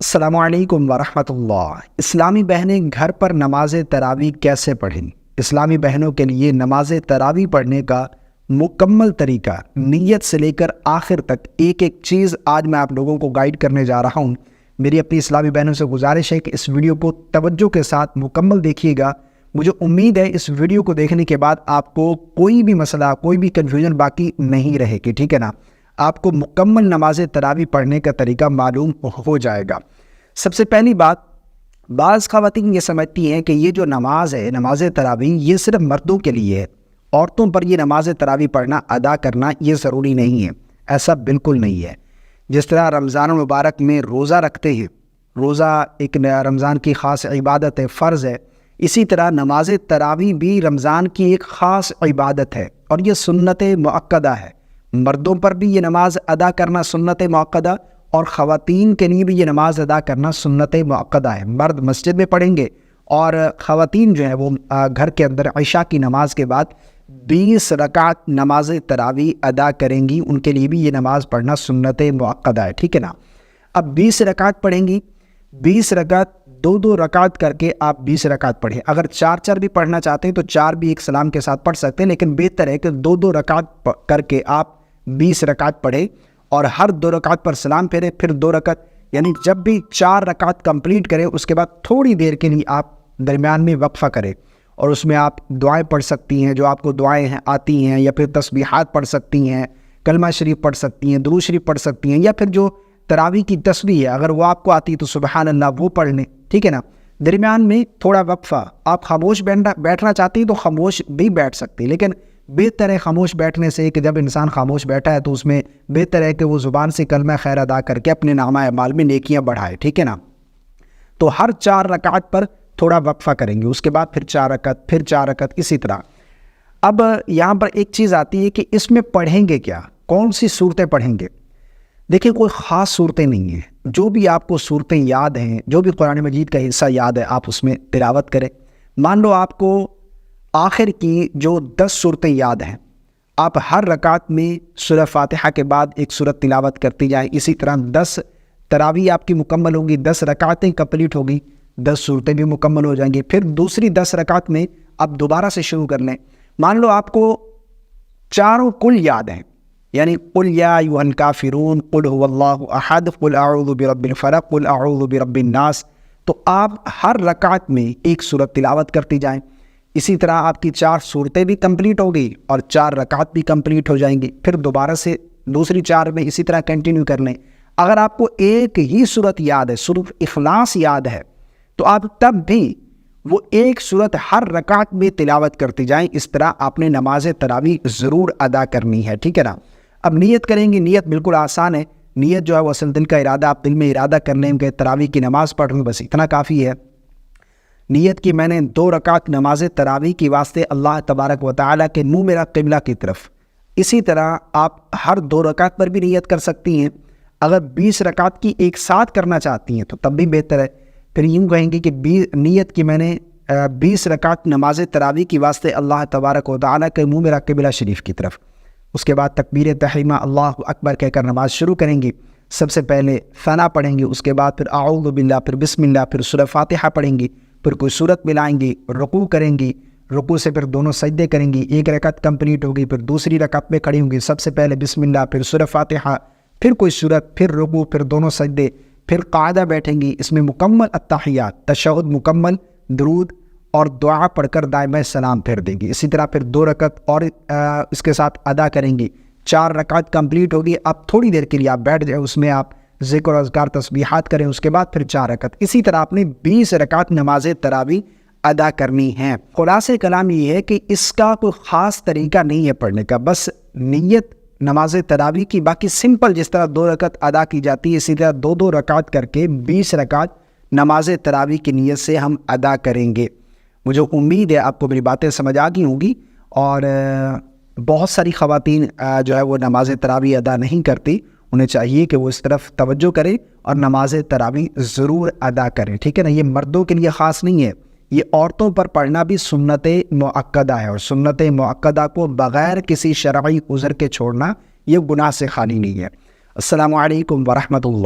السلام علیکم ورحمۃ اللہ۔ اسلامی بہنیں گھر پر نماز تراویح کیسے پڑھیں؟ اسلامی بہنوں کے لیے نماز تراویح پڑھنے کا مکمل طریقہ نیت سے لے کر آخر تک ایک ایک چیز آج میں آپ لوگوں کو گائیڈ کرنے جا رہا ہوں۔ میری اپنی اسلامی بہنوں سے گزارش ہے کہ اس ویڈیو کو توجہ کے ساتھ مکمل دیکھیے گا۔ مجھے امید ہے اس ویڈیو کو دیکھنے کے بعد آپ کو کوئی بھی مسئلہ، کوئی بھی کنفیوژن باقی نہیں رہے گی، ٹھیک ہے نا؟ آپ کو مکمل نماز تراویح پڑھنے کا طریقہ معلوم ہو جائے گا۔ سب سے پہلی بات، بعض خواتین یہ سمجھتی ہیں کہ یہ جو نماز ہے، نماز تراویح، یہ صرف مردوں کے لیے ہے، عورتوں پر یہ نماز تراویح پڑھنا، ادا کرنا یہ ضروری نہیں ہے۔ ایسا بالکل نہیں ہے۔ جس طرح رمضان المبارک میں روزہ رکھتے ہیں، روزہ ایک رمضان کی خاص عبادت ہے، فرض ہے، اسی طرح نماز تراویح بھی رمضان کی ایک خاص عبادت ہے اور یہ سنت مؤکدہ ہے۔ مردوں پر بھی یہ نماز ادا کرنا سنت مؤکدہ اور خواتین کے لیے بھی یہ نماز ادا کرنا سنت مؤکدہ ہے۔ مرد مسجد میں پڑھیں گے اور خواتین جو ہیں وہ گھر کے اندر عشاء کی نماز کے بعد 20 رکعت نماز تراویح ادا کریں گی، ان کے لیے بھی یہ نماز پڑھنا سنت مؤکدہ ہے، ٹھیک ہے نا؟ اب 20 رکعت پڑھیں گی، 20 رکعت دو رکعت کر کے آپ 20 رکعت پڑھیں۔ اگر 4 بھی پڑھنا چاہتے ہیں تو 4 بھی ایک سلام کے ساتھ پڑھ سکتے ہیں، لیکن بہتر ہے کہ 2 رکعت کر کے آپ 20 رکعت پڑھیں اور ہر 2 رکعت پر سلام پھیرے، پھر 2 رکعت، یعنی جب بھی 4 رکعت کمپلیٹ کریں اس کے بعد تھوڑی دیر کے لیے آپ درمیان میں وقفہ کریں اور اس میں آپ دعائیں پڑھ سکتی ہیں، جو آپ کو دعائیں آتی ہیں، یا پھر تسبیحات پڑھ سکتی ہیں، کلمہ شریف پڑھ سکتی ہیں، درود شریف پڑھ سکتی ہیں، یا پھر جو تراویح کی تسبیح ہے اگر وہ آپ کو آتی تو سبحان اللہ وہ پڑھ لیں، ٹھیک ہے نا؟ درمیان میں تھوڑا وقفہ، آپ خاموش بیٹھنا چاہتی ہیں تو خاموش بھی بیٹھ سکتی، لیکن بہتر ہے خاموش بیٹھنے سے کہ جب انسان خاموش بیٹھا ہے تو اس میں بہتر ہے کہ وہ زبان سے کلمہ خیر ادا کر کے اپنے نامہ اعمال میں نیکیاں بڑھائے، ٹھیک ہے نا؟ تو ہر 4 رکعت پر تھوڑا وقفہ کریں گے، اس کے بعد پھر 4 رکعت، پھر 4 رکعت، اسی طرح۔ اب یہاں پر ایک چیز آتی ہے کہ اس میں پڑھیں گے کیا، کون سی صورتیں پڑھیں گے؟ دیکھیں کوئی خاص صورتیں نہیں ہیں، جو بھی آپ کو صورتیں یاد ہیں، جو بھی قرآن مجید کا حصہ یاد ہے آپ اس میں تلاوت کریں۔ مان لو آپ کو آخر کی جو 10 صورتیں یاد ہیں، آپ ہر رکعت میں سورہ فاتحہ کے بعد ایک سورت تلاوت کرتی جائیں، اسی طرح 10 تراویح آپ کی مکمل ہوں گی، 10 رکعتیں کمپلیٹ ہوگی، 10 صورتیں بھی مکمل ہو جائیں گی، پھر دوسری 10 رکعت میں آپ دوبارہ سے شروع کر لیں۔ مان لو آپ کو چاروں کل یاد ہیں، یعنی قل یا ایھا الکافرون، قل هو اللہ احد، قل اعوذ برب الفلق، قل اعوذ برب الناس، تو آپ ہر رکعت میں ایک سورت تلاوت کرتی جائیں۔ اسی طرح آپ کی 4 صورتیں بھی کمپلیٹ ہو گئی اور 4 رکعت بھی کمپلیٹ ہو جائیں گی، پھر دوبارہ سے دوسری 4 میں اسی طرح کنٹینیو کر لیں۔ اگر آپ کو ایک ہی صورت یاد ہے، صرف اخلاص یاد ہے، تو آپ تب بھی وہ ایک صورت ہر رکعت میں تلاوت کرتی جائیں۔ اس طرح آپ نے نماز تراویح ضرور ادا کرنی ہے، ٹھیک ہے نا؟ اب نیت کریں گے، نیت بالکل آسان ہے۔ نیت جو ہے وہ اصل دل کا ارادہ، آپ دل میں ارادہ کر لیں کہ تراویح کی نماز پڑھ لوں، بس اتنا کافی ہے۔ نیت کی میں نے 2 رکعت نماز تراویح کی واسطے اللہ تبارک و تعالیٰ کے منہ میرا قبلہ کی طرف۔ اسی طرح آپ ہر 2 رکعت پر بھی نیت کر سکتی ہیں۔ اگر 20 رکعت کی ایک ساتھ کرنا چاہتی ہیں تو تب بھی بہتر ہے، پھر یوں کہیں گے کہ نیت کی میں نے 20 رکعت نماز تراویح کی واسطے اللہ تبارک و تعالیٰ کے منہ میرا قبلہ شریف کی طرف۔ اس کے بعد تکبیر تحریمہ اللہ اکبر کہہ کر نماز شروع کریں گی۔ سب سے پہلے ثنا پڑھیں گی، اس کے بعد پھر اعوذ باللہ، پھر بسم اللہ، پھر سورہ فاتحہ پڑھیں گی، پھر کوئی صورت ملائیں گی، رکوع کریں گی، رکوع سے پھر دونوں سجدے کریں گی، ایک رکعت کمپلیٹ ہوگی، پھر دوسری رکعت میں کھڑی ہوں گی، سب سے پہلے بسم اللہ، پھر سورہ فاتحہ، پھر کوئی صورت، پھر رکوع، پھر دونوں سجدے، پھر قاعدہ بیٹھیں گی۔ اس میں مکمل التحیات، تشہد مکمل، درود اور دعا پڑھ کر دائمہ سلام پھیر دیں گی۔ اسی طرح پھر 2 رکعت اور اس کے ساتھ ادا کریں گی، 4 رکعت کمپلیٹ ہوگی۔ اب تھوڑی دیر کے لیے آپ بیٹھ جائیں، اس میں آپ ذکر و اذکار تسبیحات کریں، اس کے بعد پھر 4 رکعت۔ اسی طرح آپ نے 20 رکعت نماز تراویح ادا کرنی ہے۔ خلاصہ کلام یہ ہے کہ اس کا کوئی خاص طریقہ نہیں ہے پڑھنے کا، بس نیت نماز تراویح کی باقی سمپل جس طرح 2 رکعت ادا کی جاتی ہے، اسی طرح 2 رکعت کر کے 20 رکعت نماز تراویح کی نیت سے ہم ادا کریں گے۔ مجھے امید ہے آپ کو میری باتیں سمجھ آ گئی ہوں گی، اور بہت ساری خواتین جو ہے وہ نماز تراویح ادا نہیں کرتی، انہیں چاہیے کہ وہ اس طرف توجہ کریں اور نماز تراویح ضرور ادا کریں، ٹھیک ہے نا؟ یہ مردوں کے لیے خاص نہیں ہے، یہ عورتوں پر پڑھنا بھی سنت مؤکدہ ہے، اور سنت مؤکدہ کو بغیر کسی شرعی عذر کے چھوڑنا یہ گناہ سے خالی نہیں ہے۔ السلام علیکم ورحمۃ اللہ۔